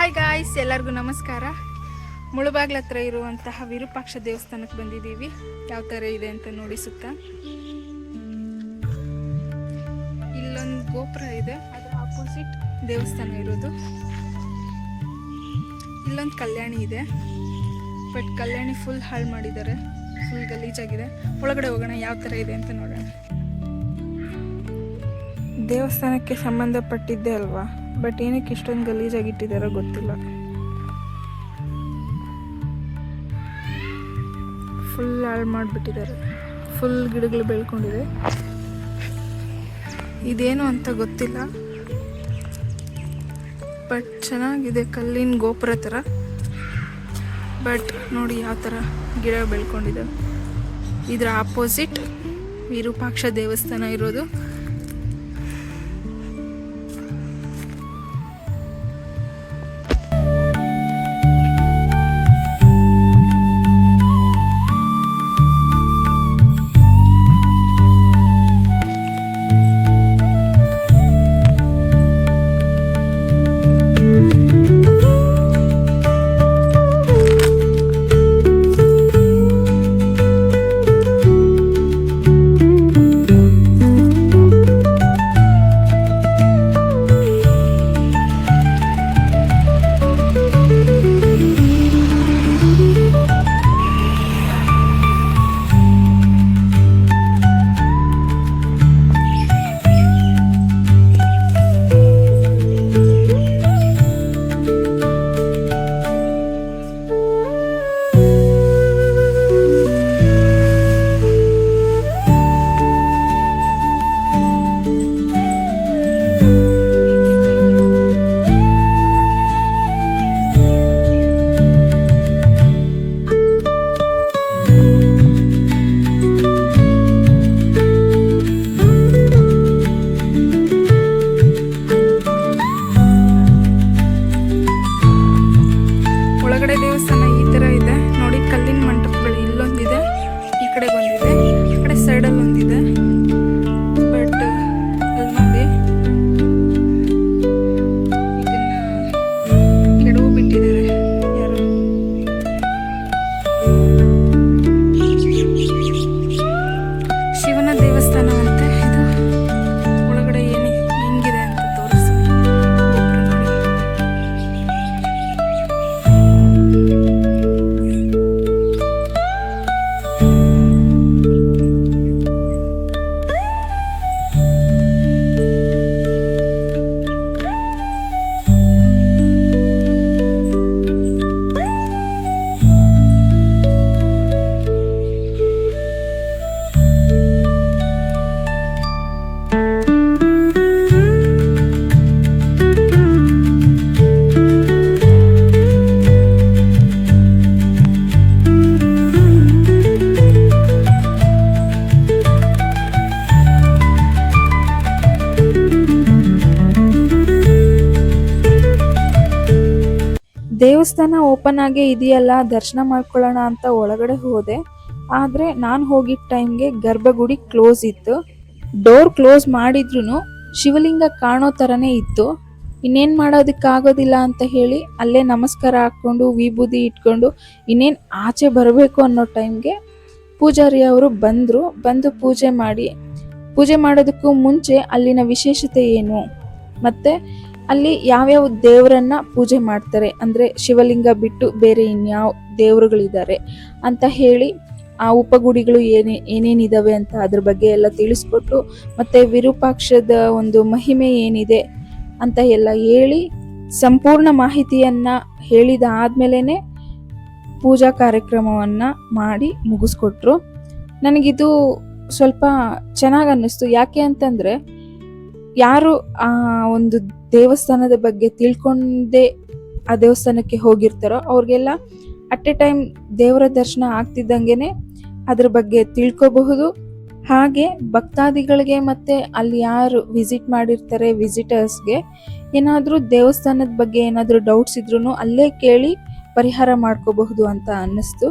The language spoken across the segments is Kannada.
ಹಾಯ್ ಗಾಯ್ಸ್, ಎಲ್ಲರಿಗೂ ನಮಸ್ಕಾರ. ಮುಳುಬಾಗ್ಲ ಹತ್ರ ಇರುವಂತಹ ವಿರೂಪಾಕ್ಷ ದೇವಸ್ಥಾನಕ್ಕೆ ಬಂದಿದ್ದೀವಿ. ಯಾವ ಥರ ಇದೆ ಅಂತ ನೋಡಿ. ಸುತ್ತ ಇಲ್ಲೊಂದು ಗೋಪುರ ಇದೆ, ಅದರ ಆಪೋಸಿಟ್ ದೇವಸ್ಥಾನ ಇರೋದು. ಇಲ್ಲೊಂದು ಕಲ್ಯಾಣಿ ಇದೆ, ಬಟ್ ಕಲ್ಯಾಣಿ ಫುಲ್ ಹಾಳು ಮಾಡಿದ್ದಾರೆ, ಫುಲ್ ಗಲೀಜಾಗಿದೆ. ಒಳಗಡೆ ಹೋಗೋಣ, ಯಾವ ಥರ ಇದೆ ಅಂತ ನೋಡೋಣ. ದೇವಸ್ಥಾನಕ್ಕೆ ಸಂಬಂಧಪಟ್ಟಿದ್ದೆ ಅಲ್ವಾ, ಬಟ್ ಏನಕ್ಕೆ ಇಷ್ಟೊಂದು ಗಲೀಜಾಗಿಟ್ಟಿದ್ದಾರೋ ಗೊತ್ತಿಲ್ಲ. ಫುಲ್ ಹಾಳು ಮಾಡಿಬಿಟ್ಟಿದ್ದಾರೆ, ಫುಲ್ ಗಿಡಗಳು ಬೆಳ್ಕೊಂಡಿದೆ. ಇದೇನು ಅಂತ ಗೊತ್ತಿಲ್ಲ, ಬಟ್ ಚೆನ್ನಾಗಿದೆ, ಕಲ್ಲಿನ ಗೋಪುರ ಥರ. ಬಟ್ ನೋಡಿ ಯಾವ ಥರ ಗಿಡ ಬೆಳ್ಕೊಂಡಿದೆ. ಇದರ ಆಪೋಸಿಟ್ ವಿರೂಪಾಕ್ಷ ದೇವಸ್ಥಾನ ಇರೋದು. ದೇವಸ್ಥಾನ ಈ ತರ ಇದೆ ನೋಡಿ. ಕಲ್ಲಿನ ಮಂಟಪಗಳು ಇಲ್ಲೊಂದಿದೆ, ಈ ಕಡೆ ಒಂದಿದೆ, ಈ ಕಡೆ ಸೈಡಲ್ಲಿ ಒಂದಿದೆ. ಬಟ್ ಅಲ್ಲಿ ನೋಡಿ, ಇದನ್ನ ಕೆಡವು ಬಿಟ್ಟಿದ್ದಾರೆ ಯಾರು. ಶಿವನ ದೇವಸ್ಥಾನ ಅಂತೆ ಇದು. ಒಳಗಡೆ ಹೆಂಗಿದೆ ಅಂತ ತೋರಿಸಿ. ದೇವಸ್ಥಾನ ಓಪನ್ ಆಗೇ ಇದೆಯಲ್ಲ, ದರ್ಶನ ಮಾಡ್ಕೊಳ್ಳೋಣ ಅಂತ ಒಳಗಡೆ ಹೋದೆ. ಆದರೆ ನಾನು ಹೋಗಿದ್ದ ಟೈಮ್ಗೆ ಗರ್ಭಗುಡಿ ಕ್ಲೋಸ್ ಇತ್ತು. ಡೋರ್ ಕ್ಲೋಸ್ ಮಾಡಿದ್ರು ಶಿವಲಿಂಗ ಕಾಣೋ ಥರನೇ ಇತ್ತು. ಇನ್ನೇನು ಮಾಡೋದಕ್ಕಾಗೋದಿಲ್ಲ ಅಂತ ಹೇಳಿ ಅಲ್ಲೇ ನಮಸ್ಕಾರ ಹಾಕ್ಕೊಂಡು ವಿಭೂತಿ ಇಟ್ಕೊಂಡು ಇನ್ನೇನು ಆಚೆ ಬರಬೇಕು ಅನ್ನೋ ಟೈಮ್ಗೆ ಪೂಜಾರಿ ಅವರು ಬಂದು ಪೂಜೆ ಮಾಡೋದಕ್ಕೂ ಮುಂಚೆ ಅಲ್ಲಿನ ವಿಶೇಷತೆ ಏನು, ಮತ್ತು ಅಲ್ಲಿ ಯಾವ್ಯಾವ ದೇವರನ್ನ ಪೂಜೆ ಮಾಡ್ತಾರೆ, ಅಂದರೆ ಶಿವಲಿಂಗ ಬಿಟ್ಟು ಬೇರೆ ಇನ್ಯಾವ ದೇವರುಗಳಿದ್ದಾರೆ ಅಂತ ಹೇಳಿ, ಆ ಉಪಗುಡಿಗಳು ಏನೇನಿದಾವೆ ಅಂತ ಅದ್ರ ಬಗ್ಗೆ ಎಲ್ಲ ತಿಳಿಸ್ಕೊಟ್ಟು, ಮತ್ತು ವಿರೂಪಾಕ್ಷದ ಒಂದು ಮಹಿಮೆ ಏನಿದೆ ಅಂತ ಎಲ್ಲ ಹೇಳಿ ಸಂಪೂರ್ಣ ಮಾಹಿತಿಯನ್ನ ಹೇಳಿದ ಆದ್ಮೇಲೆ ಪೂಜಾ ಕಾರ್ಯಕ್ರಮವನ್ನ ಮಾಡಿ ಮುಗಿಸ್ಕೊಟ್ರು. ನನಗಿದು ಸ್ವಲ್ಪ ಚೆನ್ನಾಗಿ ಅನ್ನಿಸ್ತು. ಯಾಕೆ ಅಂತಂದ್ರೆ, ಯಾರು ಆ ಒಂದು ದೇವಸ್ಥಾನದ ಬಗ್ಗೆ ತಿಳ್ಕೊಂಡೇ ಆ ದೇವಸ್ಥಾನಕ್ಕೆ ಹೋಗಿರ್ತಾರೋ ಅವ್ರಿಗೆಲ್ಲ ಅಟ್ ಎ ಟೈಮ್ ದೇವರ ದರ್ಶನ ಆಗ್ತಿದ್ದಂಗೆನೆ ಅದ್ರ ಬಗ್ಗೆ ತಿಳ್ಕೋಬಹುದು. ಹಾಗೆ ಭಕ್ತಾದಿಗಳಿಗೆ ಮತ್ತೆ ಅಲ್ಲಿ ಯಾರು ವಿಸಿಟ್ ಮಾಡಿರ್ತಾರೆ ವಿಸಿಟರ್ಸ್ಗೆ ಏನಾದರೂ ದೇವಸ್ಥಾನದ ಬಗ್ಗೆ ಏನಾದರೂ ಡೌಟ್ಸ್ ಇದ್ರೂ ಅಲ್ಲೇ ಕೇಳಿ ಪರಿಹಾರ ಮಾಡ್ಕೋಬಹುದು ಅಂತ ಅನ್ನಿಸ್ತು.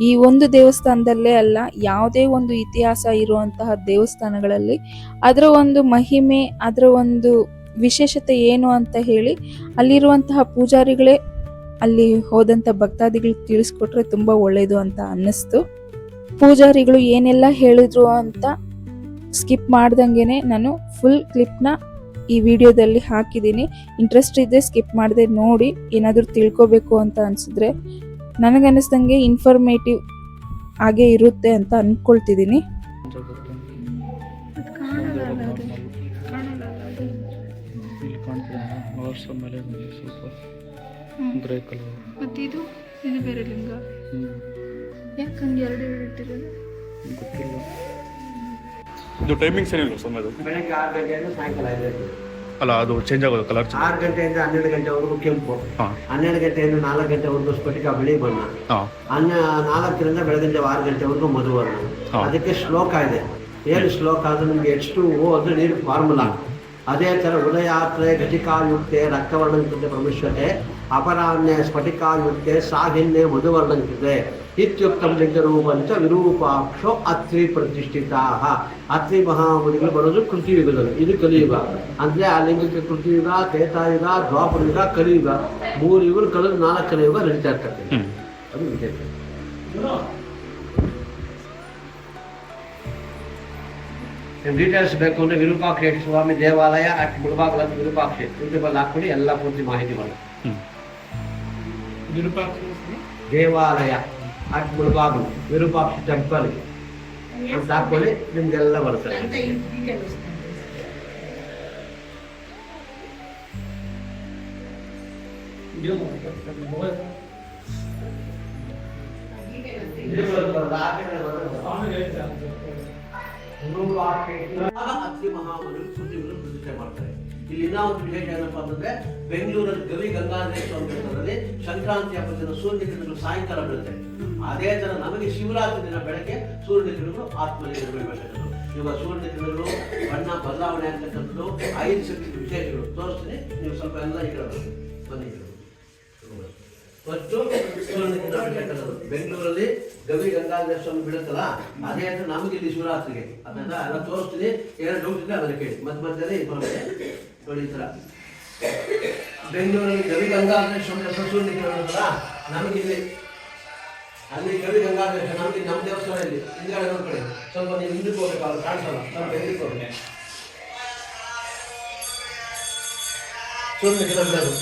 ಈ ಒಂದು ದೇವಸ್ಥಾನದಲ್ಲೇ ಅಲ್ಲ, ಯಾವುದೇ ಒಂದು ಇತಿಹಾಸ ಇರುವಂತಹ ದೇವಸ್ಥಾನಗಳಲ್ಲಿ ಅದರ ಒಂದು ಮಹಿಮೆ, ಅದರ ಒಂದು ವಿಶೇಷತೆ ಏನು ಅಂತ ಹೇಳಿ ಅಲ್ಲಿರುವಂತಹ ಪೂಜಾರಿಗಳೇ ಅಲ್ಲಿ ಹೋದಂಥ ಭಕ್ತಾದಿಗಳಿಗೆ ತಿಳಿಸ್ಕೊಟ್ರೆ ತುಂಬ ಒಳ್ಳೆಯದು ಅಂತ ಅನ್ನಿಸ್ತು. ಪೂಜಾರಿಗಳು ಏನೆಲ್ಲ ಹೇಳಿದ್ರು ಅಂತ ಸ್ಕಿಪ್ ಮಾಡ್ದಂಗೆ ನಾನು ಫುಲ್ ಕ್ಲಿಪ್ನ ಈ ವಿಡಿಯೋದಲ್ಲಿ ಹಾಕಿದ್ದೀನಿ. ಇಂಟ್ರೆಸ್ಟ್ ಇದ್ದರೆ ಸ್ಕಿಪ್ ಮಾಡದೆ ನೋಡಿ, ಏನಾದರೂ ತಿಳ್ಕೊಬೇಕು ಅಂತ ಅನಿಸಿದ್ರೆ ನನಗನ್ನಿಸ್ದಂಗೆ ಇನ್ಫಾರ್ಮೇಟಿವ್ ಆಗೇ ಇರುತ್ತೆ ಅಂತ ಅಂದ್ಕೊಳ್ತಿದ್ದೀನಿ. ಇದು ಬೇರೆ ಲಿಂಗ ಯಾಕಂಗೆ ಎರಡು ಇಟ್ಟಿರೋದು ಗೊತ್ತಿಲ್ಲ. ಇದು ಟೈಮಿಂಗ್ಸ್ ಏನಿಲ್ಲ ಸಮಯದ ಬೆಳಗ್ಗೆ 6 ಗಂಟೆಯಿಂದ ಸಾಯಂಕಾಲ 5 ಗಂಟೆ. ಅಲ್ಲ, ಅದು ಚೇಂಜ್ ಆಗೋದು ಕಲರ್. 6 ಗಂಟೆಯಿಂದ 12 ಗಂಟೆವರೆಗೂ ಕೆಂಪು, 12 ಗಂಟೆಯಿಂದ 4 ಗಂಟೆವರೆಗೂ ಸ್ಫಟಿಕ ಬಿಳಿ ಬಣ್ಣ, 4ರಿಂದ ಬೆಳಗಿನ 6 ಗಂಟೆವರೆಗೂ ಮಧುವರ್ಣ. ಅದಕ್ಕೆ ಶ್ಲೋಕ ಇದೆ. ಏನು ಶ್ಲೋಕ ಅದು? ನಿಮಗೆ H2O ಅದು ನೀರು ಫಾರ್ಮುಲಾ. ಅದೇ ಥರ ಉದಯಾತ್ರೆ ಘಟಿಕಾಯುಕ್ತೆ ರಕ್ತವರ್ಣಂಕೃತೆ ಪ್ರಮಿಷ್ಯತೆ ಅಪರಾಹ್ನೆ ಸ್ಫಟಿಕಾಯುಕ್ತೆ ಸಾಹಿನ್ಯೆ ಮಧುವರ್ಣಂಕೃತೆ ಇತ್ಯುಕ್ತಂ ಲಿಂಗರೂಪಂಚ ವಿರೂಪಾಕ್ಷೋ ಅತ್ರಿ ಪ್ರತಿಷ್ಠಿತಾ. ಅತ್ರಿ ಮಹಾಮುನಿಗಳು ಬರೋದು ಕೃತಿಯುಗದಲ್ಲಿ. ಇದು ಕಲಿಯುಗ ಅಂದರೆ ಆ ಲಿಂಗಕ್ಕೆ ಕೃತಿಯುಗ, ತ್ರೇತಾಯುಗ, ದ್ವಾಪರಯುಗ, ಕಲಿಯುಗ 3 ಯುಗಗಳು ಕಳೆದು 4ನೇ ಯುಗ ನಡೀತಾ ಇರ್ತದೆ. ಅದು ವಿಶೇಷ. ಡೀಟೇಲ್ಸ್ ಬೇಕು ಅಂದರೆ ವಿರೂಪಾಕ್ಷ ಸ್ವಾಮಿ ದೇವಾಲಯ ಅಟ್ ಮುಳಬಾಗಿಲ ವಿರೂಪಾಕ್ಷ ಯೂಟ್ಯೂಬಲ್ಲಿ ಹಾಕ್ಬಿಡಿ, ಎಲ್ಲ ಪೂರ್ತಿ ಮಾಹಿತಿ ಮಾಡಿ. ದೇವಾಲಯ ಅಟ್ ಮುಳಬಾಗಿಲು ವಿರೂಪಾಕ್ಷ ಟೆಂಪಲ್ ಅಂತ ಹಾಕ್ಕೊಳ್ಳಿ, ನಿಮ್ಗೆಲ್ಲ ಬರ್ತದೆ. ಅತ್ರಿ ಮಹಾಮುನಿಗಳು ಕೃತಿಗಳನ್ನು ಪ್ರತಿಷ್ಠೆ ಮಾಡ್ತಾರೆ. ಇಲ್ಲಿ ಇನ್ನೂ ಒಂದು ವಿಶೇಷ ಏನಪ್ಪಾ ಅಂತಂದ್ರೆ, ಬೆಂಗಳೂರಲ್ಲಿ ಗವಿ ಗಂಗಾಧರ ಸ್ವಾಮಿ ಬೆಟ್ಟದಲ್ಲಿ ಸಂಕ್ರಾಂತಿ ಹಬ್ಬದ ದಿನ ಸೂರ್ಯ ಕಿರಣಗಳು ಸಾಯಂಕಾಲ ಬೀಳುತ್ತೆ. ಅದೇ ತರ ನಮಗೆ ಶಿವರಾತ್ರಿ ದಿನ ಬೆಳಗ್ಗೆ ಸೂರ್ಯ ಕಿರಣಗಳು ಆತ್ಮಲಿಂಗ ಬೀಳ್ಬೇಕಂಥದ್ದು. ಇವಾಗ ಸೂರ್ಯ ಕಿರಣಗಳು ಬಣ್ಣ ಬದಲಾವಣೆ ಆಗ್ತಕ್ಕಂಥದ್ದು 5 ಶಕ್ತಿ ವಿಶೇಷಗಳು ತೋರಿಸ್ತೀನಿ. ನೀವು ಸ್ವಲ್ಪ ಎಲ್ಲ ಇರೋದು ಬನ್ನಿ. ಫಸ್ಟು ಸೂರ್ಯ ಕಿರಣ ಬೆಂಗಳೂರಲ್ಲಿ ಗವಿ ಗಂಗಾಧರ ಸ್ವಾಮಿ ಬೀಳುತ್ತಲ್ಲ, ಅದೇ ಅಂತ ನಮಗೆ ಇಲ್ಲಿ ಶಿವರಾತ್ರಿಗೆ ಅದನ್ನ ಎಲ್ಲ ತೋರಿಸ್ತೀನಿ. ಏನೋ ಡೌಟ್ ಇದೆ ಅದನ್ನ ಕೇಳಿ. ಮಧ್ಯದಲ್ಲಿ ನೋಡಿ ಈ ಥರ ಬೆಂಗಳೂರಲ್ಲಿ ಗವಿ ಗಂಗಾಧರ ಸ್ವಾಮಿ ಸೂರ್ಯ ಕಿರಣ ನಮಗಿಲ್ಲಿ, ಅಲ್ಲಿ ಗವಿ ಗಂಗಾಧರ ನಮಗೆ ನಮ್ಮ ದೇವಸ್ಥಾನ ಇಲ್ಲಿ ಹಿಂದ್ಗಡೆ ನೋಡ್ಕೊಳ್ಳಿ. ಸ್ವಲ್ಪ ನೀವು ಹಿಂದಕ್ಕೆ ಹೋಗ್ಬೇಕಾದ್ರೆ ಕಾಣಿಸಲ್ಲ, ಸ್ವಲ್ಪ ಹಿಂದಕ್ಕೆ ಹೋಗಿ ಸೂರ್ಯ ಕಿರಣ ಬೀಳೋದು.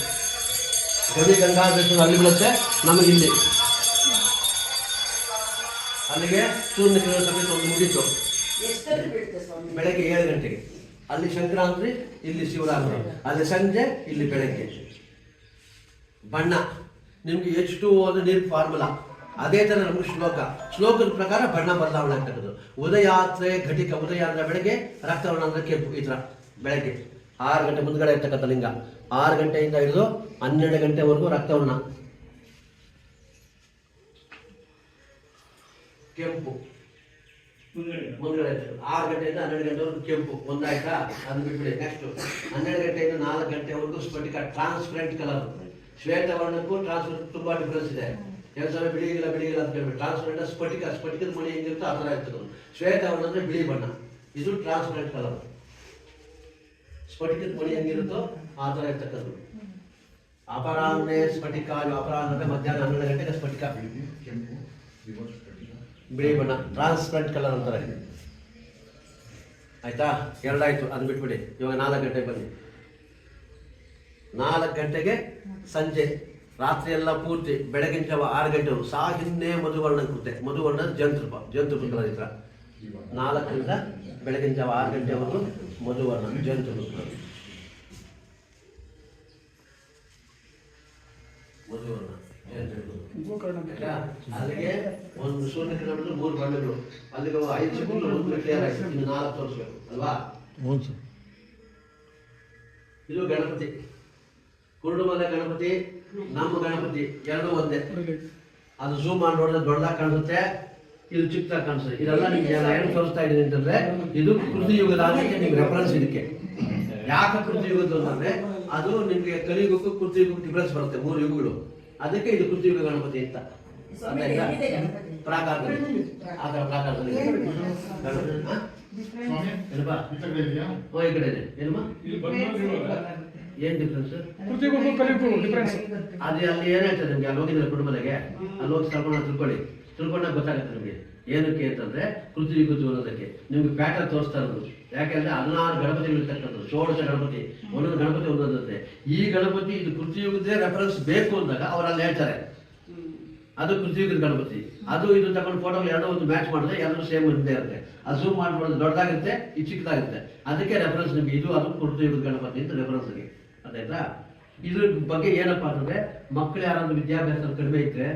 ಗವಿ ಗಂಗಾಧರ ಅಲ್ಲಿ ಬೀಳುತ್ತೆ, ನಮಗಿಲ್ಲಿ ಅಲ್ಲಿಗೆ ಸೂರ್ಯ ಕಿರಣ ಸಮೇತ ಒಂದು ಮುಗೀತು. ಬೆಳಗ್ಗೆ 7 ಗಂಟೆಗೆ ಅಲ್ಲಿ ಸಂಕ್ರಾಂತಿ, ಇಲ್ಲಿ ಶಿವರಾತ್ರಿ, ಅಲ್ಲಿ ಸಂಜೆ, ಇಲ್ಲಿ ಬೆಳಗ್ಗೆ. ಬಣ್ಣ ನಿಮ್ಗೆ H2O ಅದು ನೀರು ಫಾರ್ಮುಲಾ. ಅದೇ ಥರ ನಮ್ಗೆ ಶ್ಲೋಕದ ಪ್ರಕಾರ ಬಣ್ಣ ಬದಲಾವಣೆ ಆಗ್ತಕ್ಕದ್ದು. ಉದಯಾತ್ರೆ ಘಟಿಕ, ಉದಯ ಅಂದ್ರೆ ಬೆಳಗ್ಗೆ, ರಕ್ತವರ್ಣ ಅಂದ್ರೆ ಕೆಂಪು. ಈ ಥರ ಬೆಳಗ್ಗೆ 6 ಗಂಟೆ ಮುಂದ್ಗಡೆ ಇರ್ತಕ್ಕಂಥ ಲಿಂಗ. 6 ಗಂಟೆಯಿಂದ ಹಿಡಿದು 12 ಗಂಟೆವರೆಗೂ ರಕ್ತವರ್ಣ ಕೆಂಪು ಮುಂದ್ಗಡೆ. 6 ಗಂಟೆಯಿಂದ 12 ಗಂಟೆವರೆಗೂ ಕೆಂಪು ಒಂದಾಯ್ತಾ, ಅದನ್ನ ಬಿಟ್ಬಿಡಿ. ನೆಕ್ಸ್ಟ್ 12 ಗಂಟೆಯಿಂದ 4 ಗಂಟೆವರೆಗೂ ಸ್ಫಟಿಕ ಟ್ರಾನ್ಸ್ಪರೆಂಟ್ ಕಲರ್. ಶ್ವೇತವರ್ಣಕ್ಕೂ ಟ್ರಾನ್ಸ್ಪರೆಂಟ್ ತುಂಬಾ ಡಿಫ್ರೆನ್ಸ್ ಇದೆ. ಕೆಲಸ ಬಿಳಿಗಿಲ್ಲ ಅಂತ ಕೇಳ್ಬಿಟ್ಟು ಟ್ರಾನ್ಸ್ಪರೆಂಟ್ ಸ್ಫಟಿಕದ ಮಣಿ ಹೆಂಗಿರುತ್ತೋ ಆ ಥರ ಇರ್ತದೆ. ಶ್ವೇತವರ್ಣ ಅಂದ್ರೆ ಬಿಳಿ ಬಣ್ಣ, ಇದು ಟ್ರಾನ್ಸ್ಪರೆಂಟ್ ಕಲರ್. ಸ್ಫಟಿಕದ ಮಣಿ ಹೆಂಗಿರುತ್ತೋ ಆ ಥರ ಇರ್ತಕ್ಕದ್ದು. ಅಪರಾಹ್ನೆ ಸ್ಫಟಿಕ, ಅಪರಾಹ್ನ ಮಧ್ಯಾಹ್ನ 12 ಗಂಟೆಗೆ ಸ್ಫಟಿಕ ಬಿಳಿ ಬಣ್ಣ, ಟ್ರಾನ್ಸ್ಪರೆಂಟ್ ಕಲರ್ ಅಂತಾರೆ. ಆಯ್ತಾ, ಎರಡಾಯ್ತು, ಅದನ್ನ ಬಿಟ್ಬಿಡಿ. ಇವಾಗ 4 ಗಂಟೆಗೆ ಬನ್ನಿ. 4 ಗಂಟೆಗೆ ಸಂಜೆ, ರಾತ್ರಿ ಎಲ್ಲ ಪೂರ್ತಿ ಬೆಳಗಿನ ಜಾವ 6 ಗಂಟೆವರೆಗೂ ಸಾಹಿನ್ಯೆ ಮಧುವರ್ಣ ಕೃತೆ. ಮಧುವರ್ಣ ಜಂತೃಪ ಕಲರ್ ಇದ್ರ. 4ರಿಂದ ಬೆಳಗಿನ ಜಾವ 6 ಗಂಟೆವರೆಗೂ ಮಧುವರ್ಣ ಜಂತೃಪ ಕಲರ್. ಮಧುವರ್ಣ ಅಲ್ಲಿಗೆ ಒಂದು ಸೂರ್ಯ ಕಿರಣಗಳು 3 ಬಣ್ಣಗಳು. ಅಲ್ಲಿಗೆ 5 ಸೆಕೆಂಡ್ ಒಂದು ಕ್ಲಿಯರ್ ಆಯ್ತು. ಇನ್ನು 4 ತೋರಿಸ್ಬೇಕು ಅಲ್ವಾ? ಇದು ಗಣಪತಿ, ಕುರುಡುಮಲೆ ಗಣಪತಿ, ನಮ್ಮ ಗಣಪತಿ ಎರಡು ಒಂದೇ. ಅದು ಝೂಮ್ ಮಾಡಿ ನೋಡಿದ್ರೆ ದೊಡ್ಡದಾಗಿ ಕಾಣಿಸುತ್ತೆ, ಇದು ಚಿಕ್ಕದಾಗಿ ಕಾಣಿಸುತ್ತೆ. ಇದೆಲ್ಲ ನಿಮ್ಗೆ ಏನು ತೋರಿಸ್ತಾ ಇದ್ದೀನಿ ಅಂತಂದ್ರೆ, ಇದು ಕೃತಿ ಯುಗದ ನಿಮ್ಗೆ ರೆಫರೆನ್ಸ್. ಇದಕ್ಕೆ ಯಾಕೆ ಕೃತಿ ಯುಗದ್ದು ಅಂತಂದ್ರೆ, ಅದು ನಿಮ್ಗೆ ಕಲಿಯುಗಕ್ಕೂ ಕೃತಿ ಯುಗಕ್ಕೂ ಡಿಫ್ರೆನ್ಸ್ ಬರುತ್ತೆ, 3 ಯುಗಗಳು. ಅದಕ್ಕೆ ಇದು ಕೃತಿ ಯುಗ ಗಣಪತಿ ಅಂತ. ಪ್ರಾಕಾರದಲ್ಲಿ ಆ ಥರ ಪ್ರಾಕಾರದಲ್ಲಿ ಏನಪ್ಪಾ ಓ ಈ ಕಡೆ ಇದೆ ಏನಮ್ಮ ಏನ್ ಡಿಫ್ರೆನ್ಸ್ ಅದೇ ಅಲ್ಲಿ ಏನ್ ಹೇಳ್ತಾರೆ ನಿಮ್ಗೆ ಅಲ್ಲಿ ಹೋಗಿದ್ರೆ ಕುಟುಂಬದಾಗೆ ಅಲ್ಲಿ ಹೋಗಿ ತಿಳ್ಕೊಂಡಾಗ ಗೊತ್ತಾಗುತ್ತೆ ನಿಮ್ಗೆ ಏನಕ್ಕೆ ಅಂತಂದ್ರೆ ಕೃತಿಯುಗದ್ದು ಅನ್ನೋದಕ್ಕೆ ನಿಮ್ಗೆ ಪ್ಯಾಟರ್ನ್ ತೋರಿಸ್ತಾ ಇರೋದು. ಯಾಕೆಂದ್ರೆ 16 ಗಣಪತಿಗಳು ಇರ್ತಕ್ಕಂಥದ್ದು, 16 ಗಣಪತಿ, ಒಂದೊಂದು ಗಣಪತಿ ಒಂದೊಂದಂತೆ. ಈ ಗಣಪತಿ ಇದು ಕೃತಿಯುಗದೇ ರೆಫರೆನ್ಸ್ ಬೇಕು ಅಂದಾಗ ಅವರಲ್ಲಿ ಹೇಳ್ತಾರೆ ಅದು ಕೃತಿಯುಗದ ಗಣಪತಿ, ಅದು ಇದು ತಗೊಂಡು ಫೋಟೋ ಎರಡೂ ಒಂದು ಮ್ಯಾಚ್ ಮಾಡಿದ್ರೆ ಎಲ್ಲರೂ ಸೇಮ್ ಇದ್ದೇ ಇರುತ್ತೆ. ಅದು ಝೂಮ್ ಮಾಡ್ಬೋದು ದೊಡ್ಡದಾಗುತ್ತೆ, ಇದು ಚಿಕ್ಕದಾಗುತ್ತೆ. ಅದಕ್ಕೆ ರೆಫರೆನ್ಸ್ ನಿಮ್ಗೆ ಇದು ಅದು ಕೃತಿಯುಗದ ಗಣಪತಿ ಅಂತ ರೆಫರೆನ್ಸ್ಗೆ ಅದಾಯ್ತಾ. ಇದ್ರ ಬಗ್ಗೆ ಏನಪ್ಪಾ ಅಂತಂದ್ರೆ ಮಕ್ಕಳು ಯಾರಾದ್ರೂ ವಿದ್ಯಾಭ್ಯಾಸ ಕಡಿಮೆ ಇದ್ರೆ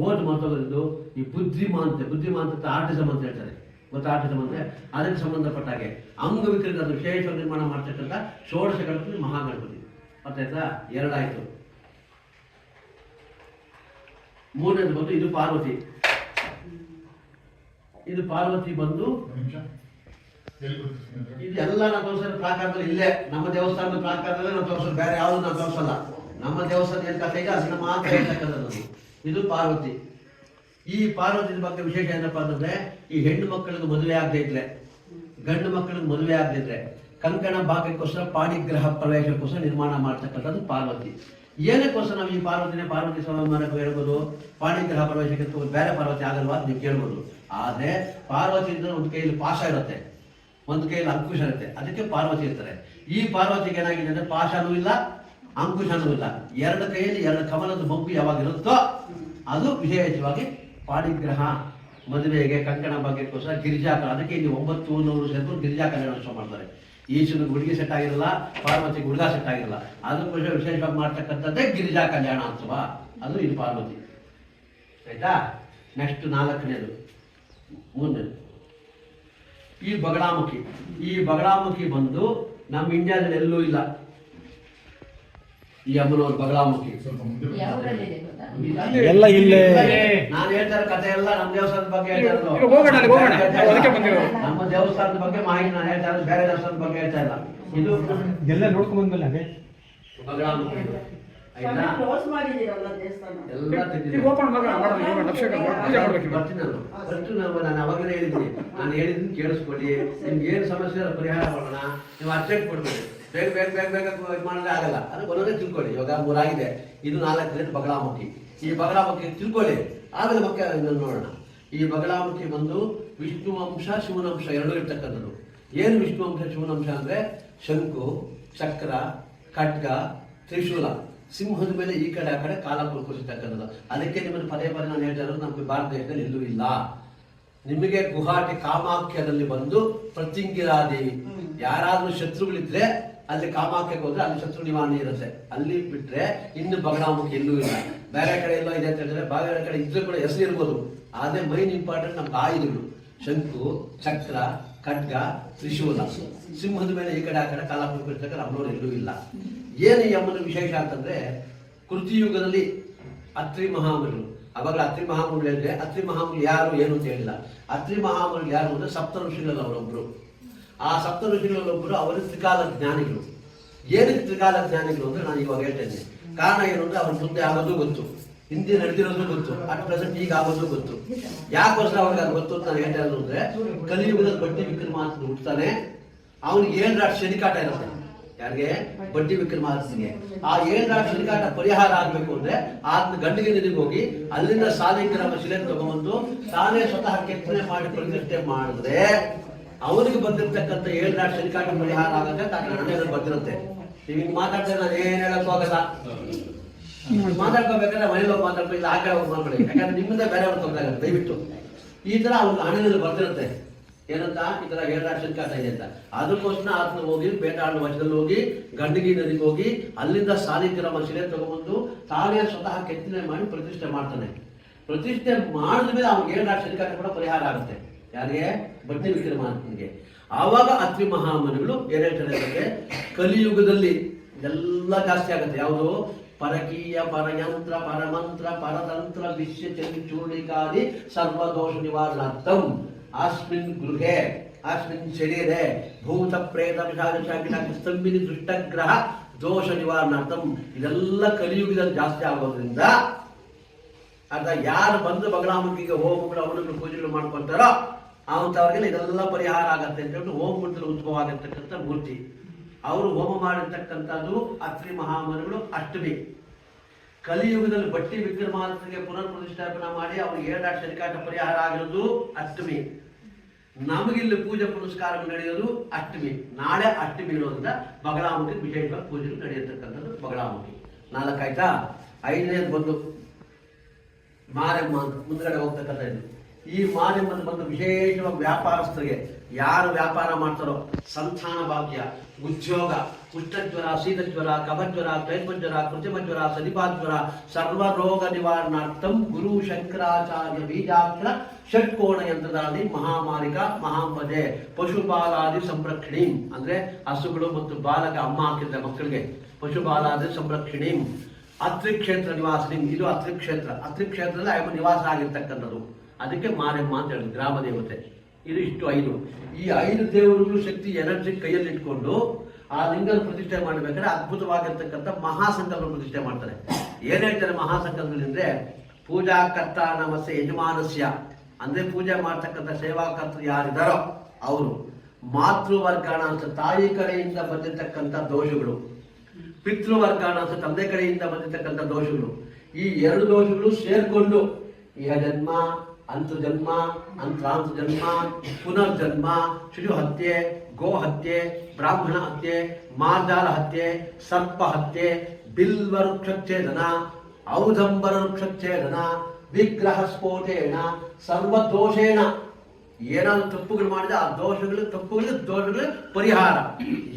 ಓದ್ ಮಾತಾಡೋದು ಈ ಬುದ್ಧಿಮಾಂತ ಆರ್ಟಿಸಮ್ ಅಂತ ಹೇಳ್ತಾರೆ. ಗೊತ್ತಾ ಆರ್ಟಿಸಮ್ ಅಂದ್ರೆ ಅದಕ್ಕೆ ಸಂಬಂಧಪಟ್ಟ ಹಾಗೆ ಅಂಗವಿಕಲಿತ ಅದು ವಿಶೇಷ ನಿರ್ಮಾಣ ಮಾಡ್ತಕ್ಕಂಥ 16 ಗಣಪತಿ ಮಹಾಗಣಪತಿ ಗೊತ್ತಾಯ್ತಾ. 2 ಆಯ್ತು. ಮೂರನೇದು ಬಂದು ಇದು ಪಾರ್ವತಿ. ಇದು ಪಾರ್ವತಿ ಬಂದು ಇದೆಲ್ಲ ನಾವು ತೋರಿಸೋ ಪ್ರಾಕಾರದಲ್ಲಿ ಇಲ್ಲೇ ನಮ್ಮ ದೇವಸ್ಥಾನದ ಪ್ರಾಕಾರದಲ್ಲೇ ನಾವು ತೋರಿಸೋದು, ಬೇರೆ ಯಾವುದು ನಾವು ತೋರಿಸಲ್ಲ. ನಮ್ಮ ದೇವಸ್ಥಾನ ಏನ್ ಕಥೆ ಇದೆ ಅದನ್ನ ಮಾತ್ರ ಹೇಳ್ತಕ್ಕಂಥದ್ದು. ಇದು ಪಾರ್ವತಿ. ಈ ಪಾರ್ವತಿ ಬಗ್ಗೆ ವಿಶೇಷ ಏನಪ್ಪಾ ಅಂತಂದ್ರೆ ಈ ಹೆಣ್ಣು ಮಕ್ಕಳಿಗೆ ಮದುವೆ ಆಗದೆ ಇದ್ರೆ, ಗಂಡು ಮಕ್ಕಳಿಗೆ ಮದುವೆ ಆಗದೆ ಇದ್ರೆ ಕಂಕಣ ಭಾಗ್ಯಕ್ಕೋಸ್ಕರ ಪಾಣಿಗ್ರಹ ಪ್ರವೇಶಕ್ಕೋಸ್ಕರ ನಿರ್ಮಾಣ ಮಾಡ್ತಕ್ಕಂಥದ್ದು ಪಾರ್ವತಿ. ಏನಕ್ಕೋಸ್ಕರ ನಾವು ಈ ಪಾರ್ವತಿ ಸಂಹಾರಕ್ಕೆ ಹೇಳ್ಬೋದು, ಪಾಣಿಗ್ರಹ ಪ್ರವೇಶಕ್ಕೆ ಬೇರೆ ಪಾರ್ವತಿ ಆಗಲ್ವಾ ಅಂತ ನೀವು ಕೇಳ್ಬೋದು. ಆದ್ರೆ ಪಾರ್ವತಿ ಒಂದು ಕೈಯಲ್ಲಿ ಪಾಶ ಇರುತ್ತೆ, ಒಂದು ಕೈಯಲ್ಲಿ ಅಂಕುಶ ಇರುತ್ತೆ, ಅದಕ್ಕೆ ಪಾರ್ವತಿ ಇರ್ತಾರೆ. ಈ ಪಾರ್ವತಿಗೆ ಏನಾಗಿದೆ ಅಂದ್ರೆ ಪಾಶನೂ ಇಲ್ಲ ಅಂಕುಶನೂ ಇಲ್ಲ, 2 ಕೈಯಲ್ಲಿ 2 ಕಮಲದ ಬಂಪು ಯಾವಾಗ ಇರುತ್ತೋ ಅದು ವಿಶೇಷವಾಗಿ ಪಾಣಿಗ್ರಹ ಮದುವೆಗೆ ಕಂಕಣ ಭಾಗ್ಯಕ್ಕೋಸ್ಕರ ಗಿರಿಜಾಕರಣ. ಅದಕ್ಕೆ ಇಲ್ಲಿ 900 ಸೇರ್ಕೊಂಡು ಗಿರಿಜಾ ಕಲ್ಯಾಣೋತ್ಸವ ಮಾಡ್ತಾರೆ. ಈಶ್ವರನಿಗೆ ಹುಡುಗಿ ಸೆಟ್ ಆಗಿರಲ್ಲ, ಪಾರ್ವತಿಗೆ ಹುಡುಗ ಸೆಟ್ ಆಗಿರಲ್ಲ, ಅದಕ್ಕೋಸ್ಕರ ವಿಶೇಷವಾಗಿ ಮಾಡ್ತಕ್ಕಂಥದ್ದೇ ಗಿರಿಜಾ ಕಲ್ಯಾಣೋತ್ಸವ. ಅದು ಇದು ಪಾರ್ವತಿ ಆಯ್ತಾ. ನೆಕ್ಸ್ಟ್ 4ನೇದು 3ನೇದು ಈ ಬಗಳಾಮುಖಿ. ಈ ಬಗಳಾಮುಖಿ ಬಂದು ನಮ್ಮ ಇಂಡಿಯಾದಲ್ಲಿ ಎಲ್ಲೂ ಇಲ್ಲ. ಈ ಅಮ್ಮನವ್ರ ಬಗಳಾಮುಖಿ ಎಲ್ಲ ಇಲ್ಲೇ. ನಾನು ಹೇಳ್ತಾರೆ ಕಥೆ ಎಲ್ಲ ನಮ್ಮ ದೇವಸ್ಥಾನದ ಬಗ್ಗೆ ಹೇಳ್ತಾ ನಮ್ಮ ದೇವಸ್ಥಾನದ ಬಗ್ಗೆ ಮಾಹಿತಿ ನಾನು ಹೇಳ್ತಾ ಇರೋದು, ಬೇರೆ ದೇವಸ್ಥಾನದ ಬಗ್ಗೆ ಹೇಳ್ತಾ ಇಲ್ಲ. ಇದು ಎಲ್ಲ ನೋಡ್ಕೊಂಡ್ ಬಂದ್ಮೇಲೆ ಅದೇ ಬಗಳಾಮುಖಿ ಆಯ್ತಾ. ಎಲ್ಲ ನಾನು ಅವಾಗಲೇ ಹೇಳಿದ್ದೀನಿ, ನಾನು ಹೇಳಿದ್ದೀನಿ ಕೇಳಿಸ್ಕೊಳ್ಳಿ. ನಿಮ್ಗೆ ಏನು ಸಮಸ್ಯೆ ಪರಿಹಾರ ಮಾಡೋಣ, ನೀವು ಅರ್ಜೆಂಟ್ ಕೊಡ್ಬೇಡಿ, ಬೇಗ ಬೇಗ ಬೇಗ ಬೇಗ ಇದು ಮಾಡಿದ್ರೆ ಆಗಲ್ಲ. ಅದಕ್ಕೆ ಒಂದೊಂದೇ ತಿಳ್ಕೊಳ್ಳಿ. ಇವಾಗ 3 ಆಗಿದೆ, ಇದು 4ನೇದು ಬಗಳಾಮುಖಿ. ಈ ಬಗಳಾಮುಖಿ ತಿಳ್ಕೊಳ್ಳಿ, ಆಮೇಲೆ ಮತ್ತೆ ನೋಡೋಣ. ಈ ಬಗಳಾಮುಖಿ ಬಂದು ವಿಷ್ಣು ಅಂಶ ಶಿವನಂಶ ಎರಡೂ ಇರ್ತಕ್ಕಂಥದ್ದು. ಏನು ವಿಷ್ಣು ಅಂಶ ಶಿವನಂಶ ಅಂದ್ರೆ ಶಂಕು, ಚಕ್ರ, ಖಡ್ಗ, ತ್ರಿಶೂಲ, ಸಿಂಹದ ಮೇಲೆ ಈ ಕಡೆ ಆ ಕಡೆ ಕಾಲ ಕುರಿತಕ್ಕಂಥದ್ದು. ಅದಕ್ಕೆ ನಿಮ್ಮನ್ನು ಪದೇ ಪದೇ ನಾನು ಹೇಳ್ತಾ ಇರೋದು ನಮಗೆ ಭಾರತ ದೇಶದಲ್ಲಿ ಎಲ್ಲೂ ಇಲ್ಲ. ನಿಮಗೆ ಗುವಾಹಟಿ ಕಾಮಾಖ್ಯದಲ್ಲಿ ಬಂದು ಪ್ರತ್ಯಂಗಿರಾದೇವಿ, ಯಾರಾದ್ರೂ ಶತ್ರುಗಳಿದ್ರೆ ಅಲ್ಲಿ ಕಾಮಾಖ್ಯಕ್ಕೆ ಹೋದ್ರೆ ಅಲ್ಲಿ ಶತ್ರು ನಿವಾರಣೆ ಇರುತ್ತೆ, ಅಲ್ಲಿ ಬಿಟ್ರೆ ಇನ್ನು ಬಗಳಾಮುಖಿ ಎಲ್ಲೂ ಇಲ್ಲ. ಬೇರೆ ಕಡೆ ಎಲ್ಲೋ ಇದೆ ಅಂತ ಹೇಳಿದ್ರೆ ಬೇರೆ ಕಡೆ ಇದ್ರೂ ಕೂಡ ಹೆಸರು ಇರ್ಬೋದು, ಆದ್ರೆ ಮೈನ್ ಇಂಪಾರ್ಟೆಂಟ್ ನಮ್ಗೆ ಆಯುಧಗಳು ಶಂಕು, ಚಕ್ರ, ಖಡ್ಗ, ತ್ರಿಶೂಲ, ಸಿಂಹದ ಮೇಲೆ ಈ ಕಡೆ ಆ ಕಡೆ ಕಾಲ ಕುರಿತಕ್ಕ ಅಮ್ಮನವ್ರು ಎಲ್ಲೂ ಇಲ್ಲ. ಏನು ಈ ಅಮ್ಮನ ವಿಶೇಷ ಅಂತಂದ್ರೆ ಕೃತಿಯುಗದಲ್ಲಿ ಅತ್ರಿ ಮಹಾಮುನಿಗಳು, ಅವಾಗ ಅತ್ರಿ ಮಹಾಮುನಿಗಳು ಹೇಳಿದ್ರೆ ಅತ್ರಿ ಮಹಾಮುನಿ ಯಾರು ಏನು ಅಂತ ಹೇಳಿಲ್ಲ. ಅತ್ರಿ ಮಹಾಮುನಿಗಳು ಯಾರು ಅಂದ್ರೆ ಸಪ್ತ ಋಷಿಗಳಲ್ಲಿ ಅವರೊಬ್ರು. ಆ ಸಪ್ತ ಋಷಿಗಳಲ್ಲೊಬ್ಬರು ಅವರು ತ್ರಿಕಾಲ ಜ್ಞಾನಿಗಳು. ಏನಕ್ಕೆ ತ್ರಿಕಾಲ ಜ್ಞಾನಿಗಳು ಅಂದ್ರೆ ನಾನು ಇವಾಗ ಹೇಳ್ತೇನೆ. ಕಾರಣ ಏನು ಅಂದ್ರೆ ಅವ್ರ ಮುಂದೆ ಆಗೋದು ಗೊತ್ತು, ಹಿಂದೆ ನಡೆದಿರೋದು ಗೊತ್ತು, ಅಟ್ ಪ್ರೆಸೆಂಟ್ ಈಗ ಆಗೋದು ಗೊತ್ತು. ಯಾಕೋಸ್ಕರ ಅವ್ರಿಗೆ ಅದು ಗೊತ್ತು ಅಂತ ನಾನು ಹೇಳ್ತಾ ಇರೋದು ಅಂದ್ರೆ ಕಲಿಯುಗದಲ್ಲಿ ಬಡ್ಡಿ ವಿಕ್ರಮಾದಿತ್ಯ ಹುಡ್ತಾನೆ, ಅವನಿಗೆ 7 ರಾಶಿ ಶನಿಕಾಟ ಇರುತ್ತೆ. ಯಾರಿಗೆ? ಬಡ್ಡಿ ವಿಕ್ರಮಾದಿತ್ಯನಿಗೆ. ಆ 7 ರಾಶಿ ಶನಿಕಾಟ ಪರಿಹಾರ ಆಗ್ಬೇಕು ಅಂದ್ರೆ ಆತ್ಮ ಗಂಡಿಗೆ ನಿಧಿಗೆ ಹೋಗಿ ಅಲ್ಲಿಂದ ಸಾಲಿಗ್ರಾಮ ಶಿಲೆ ತಗೊಂಡ್ಬಂದು ತಾನೇ ಸ್ವತಃ ಕೆತ್ತನೆ ಮಾಡಿ ಪ್ರತಿಷ್ಠೆ ಮಾಡಿದ್ರೆ ಅವನಿಗೆ ಬಂದಿರ್ತಕ್ಕಂಥ 7 ರಾಶಿ ಶನಿಕಾಟ ಪರಿಹಾರ ಆಗತ್ತೆ. ತಾನೇ ಬರ್ತಿರುತ್ತೆ. ನೀವು ಹಿಂಗ್ ಮಾತಾಡ್ತಾರೆ ನಾನು ಏನ್ ಹೇಳಕ್ ಹೋಗಲ್ಲ, ಮಾತಾಡ್ಕೋಬೇಕಾದ್ರೆ ಮನೇಲಿ ಹೋಗಿ ಮಾತಾಡ್ಕೊ, ಇಲ್ಲ ಆ ಕಡೆ ಹೋಗಿ ಮಾತಾಡಿ. ಯಾಕಂದ್ರೆ ನಿಮ್ಮಿಂದ ಬೇರೆಯವ್ರು ತೊಂದರೆ ದಯವಿಟ್ಟು ಈ ತರ ಅವ್ರಿಗೆ ಹಣದಲ್ಲಿ ಬರ್ತಿರುತ್ತೆ. ಏನಂತ ಈ ತರ 7 ರಾಶಿ ಶನಿಕಾಟ ಇದೆ ಅಂತ. ಅದಕ್ಕೋಸ್ಕರ ಆತ್ಮ ಹೋಗಿ ಬೇಟಾಳ ವಚದಲ್ಲಿ ಹೋಗಿ ಗಂಡಗಿ ನದಿಗೆ ಹೋಗಿ ಅಲ್ಲಿಂದ ಸಾಲಿಗ್ರಾಮ ಶಿಲೆ ತಗೊಂಡ್ಬಂದು ತಾನೇ ಸ್ವತಃ ಕೆತ್ತನೆ ಮಾಡಿ ಪ್ರತಿಷ್ಠೆ ಮಾಡ್ತಾನೆ. ಪ್ರತಿಷ್ಠೆ ಮಾಡಿದ ಮೇಲೆ ಅವ್ನಿಗೆ 7 ರಾಶಿ ಶನಿಕಾಟ ಕೂಡ ಪರಿಹಾರ ಆಗುತ್ತೆ. ಯಾರಿಗೆ? ಬಡ್ಡಿ ವಿಕ್ರಮಾದಿತ್ಯನಿಗೆ. ಆವಾಗ ಅತ್ರಿ ಮಹಾಮುನಿಗಳು ಏನ್ ಹೇಳ್ತಾರೆ, ಕಲಿಯುಗದಲ್ಲಿ ಎಲ್ಲ ಜಾಸ್ತಿ ಆಗುತ್ತೆ. ಯಾವುದು? ಪರಕೀಯ, ಪರಯಂತ್ರ, ಪರಮಂತ್ರ, ಪರತಂತ್ರ, ವಿಶ್ಯ ಚೂರ್ಣಿಕಾದಿ ಸರ್ವದೋಷ ನಿವಾರಣಾರ್ಥಂ ಆಸ್ಮಿನ್ ಗೃಹೆ ಆಸ್ಮಿನ್ ಶರೀರೆ ಭೂತ ಪ್ರೇತ ಸ್ತಂಭಿನಿ ದುಷ್ಟಗ್ರಹ ದೋಷ ನಿವಾರಣಾರ್ಥಂ. ಇದೆಲ್ಲ ಕಲಿಯುಗದಲ್ಲಿ ಜಾಸ್ತಿ ಆಗೋದ್ರಿಂದ ಅರ್ಥ ಯಾರು ಬಂದು ಬಗಳಾಮುಖಿಗೆ ಹೋಮಗಳು ಅವನುಗಳು ಪೂಜೆಗಳು ಮಾಡ್ಕೊಂತಾರೋ ಅವಂಥವ್ರಿಗೆಲ್ಲ ಇದೆಲ್ಲ ಪರಿಹಾರ ಆಗತ್ತೆ ಅಂತ ಹೇಳಿ ಹೋಮಕುಂಡದಲ್ಲಿ ಉದ್ಭವ ಆಗಿರ್ತಕ್ಕಂಥ ಮೂರ್ತಿ. ಅವರು ಹೋಮ ಮಾಡಿರ್ತಕ್ಕಂಥದ್ದು ಅತ್ರಿ ಮಹಾಮನಿಗಳು ಅಷ್ಟಮಿ. ಕಲಿಯುಗದಲ್ಲಿ ಬಟ್ಟಿ ವಿಕ್ರಮಾದಿತ್ಯನಿಗೆ ಪುನರ್ ಪ್ರತಿಷ್ಠಾಪನೆ ಮಾಡಿ ಅವ್ರಿಗೆ 7 ಶನಿಕಾಟ ಪರಿಹಾರ ಆಗಿರೋದು ಅಷ್ಟಮಿ. ನಮಗಿಲ್ಲಿ ಪೂಜೆ ಪುನಸ್ಕಾರಗಳು ನಡೆಯೋದು ಅಷ್ಟಮಿ. ನಾಳೆ ಅಷ್ಟಮಿ ಇರೋದ್ರಿಂದ ಬಗಳಾಮುಖಿ ವಿಶೇಷವಾಗಿ ಪೂಜೆಗಳು ನಡೆಯತಕ್ಕಂಥದ್ದು ಬಗಳಾಮುಖಿ. 4 ಆಯ್ತಾ. 5ನೇದು ಬಂದು ಮಾರಮ್ಮ ಅಂತ ಮುಂದ್ಗಡೆ ಹೋಗ್ತಕ್ಕಂಥ ಇದು. ಈ ಮಾರಮ್ಮನ ಬಂದು ವಿಶೇಷವಾಗಿ ವ್ಯಾಪಾರಸ್ಥರಿಗೆ ಯಾರು ವ್ಯಾಪಾರ ಮಾಡ್ತಾರೋ ಸಂತಾನ ಭಾಗ್ಯ, ಉದ್ಯೋಗ, ಕುಷ್ಠಜ್ವರ, ಶೀತಜ್ವರ, ಕಫಜ್ವರ, ತ್ರೈಪಜ್ವರ, ಕೃತಿಮಜ್ವರ, ಸದಿಪಾಜ್ವರ, ಸರ್ವರೋಗ ನಿವಾರಣಾರ್ಥಂ ಗುರು ಶಂಕರಾಚಾರ್ಯ ಬೀಜಾಕ್ಷರ ಷಟ್ಕೋಣ ಯಂತ್ರದಲ್ಲಿ ಮಹಾಮಾರಿಕ ಮಹಾಂಬದೆ ಪಶುಪಾಲಾದಿ ಸಂರಕ್ಷಣಿ ಅಂದ್ರೆ ಹಸುಗಳು ಮತ್ತು ಬಾಲಕ ಅಮ್ಮ ಹಾಕಿದ್ರೆ ಮಕ್ಕಳಿಗೆ ಪಶುಪಾಲಾದಿ ಸಂರಕ್ಷಣಿ ಅತ್ರಿ ಕ್ಷೇತ್ರ ನಿವಾಸಿನಿ. ಇದು ಅತ್ರಿ ಕ್ಷೇತ್ರ. ಅತ್ರಿ ಕ್ಷೇತ್ರದಲ್ಲಿ ಆಯಮ್ಮ ನಿವಾಸ ಆಗಿರ್ತಕ್ಕಂಥದ್ದು. ಅದಕ್ಕೆ ಮಾರಮ್ಮ ಅಂತ ಹೇಳಿದ್ರು, ಗ್ರಾಮ ದೇವತೆ. ಇದು ಇಷ್ಟು 5. ಈ 5 ದೇವರುಗಳು ಶಕ್ತಿ ಎನರ್ಜಿ ಕೈಯಲ್ಲಿ ಇಟ್ಕೊಂಡು ಆ ಲಿಂಗನ ಪ್ರತಿಷ್ಠೆ ಮಾಡಬೇಕಾದ್ರೆ ಅದ್ಭುತವಾಗಿರ್ತಕ್ಕಂಥ ಮಹಾಸಂಕಲ್ಪ ಪ್ರತಿಷ್ಠೆ ಮಾಡ್ತಾರೆ. ಏನ್ ಹೇಳ್ತಾರೆ ಮಹಾಸಂಕಲ್ಪದಲ್ಲಿ ಅಂದ್ರೆ ಪೂಜಾ ಕರ್ತ ನಮಸ್ತೆ ಯಜಮಾನಸ್ಯ ಅಂದ್ರೆ ಪೂಜೆ ಮಾಡ್ತಕ್ಕಂಥ ಸೇವಾಕರ್ತರು ಯಾರಿದ್ದಾರೋ ಅವರು, ಮಾತೃವರ್ಗಾಣ ಅಂತ ತಾಯಿ ಕಡೆಯಿಂದ ಬಂದಿರತಕ್ಕಂಥ ದೋಷಗಳು, ಪಿತೃವರ್ಗಾಣ ಅಂತ ತಂದೆ ಕಡೆಯಿಂದ ಬಂದಿರತಕ್ಕಂಥ ದೋಷಗಳು, ಈ 2 ದೋಷಗಳು ಸೇರ್ಕೊಂಡು ಇಹ ಜನ್ಮ, ಅಂತು ಜನ್ಮ, ಅಂತರಾಂತ ಜನ್ಮ, ಪುನರ್ಜನ್ಮ, ಶಿಶು ಹತ್ಯೆ, ಗೋ ಹತ್ಯೆ, ಬ್ರಾಹ್ಮಣ ಹತ್ಯೆ, ಮಾರ್ಜಾಲ ಹತ್ಯೆ, ಸರ್ಪ ಹತ್ಯೆ, ಬಿಲ್ವ ವೃಕ್ಷಚ್ಛೇದನ, ಔದಂಬರ ವೃಕ್ಷಚ್ಛೇದನ, ವಿಗ್ರಹ ಸ್ಫೋಟೇನ, ಸರ್ವದೋಷೇಣ ಏನಾದ್ರು ತಪ್ಪುಗಳು ಮಾಡಿದ್ರೆ ಆ ದೋಷಗಳು ಪರಿಹಾರ.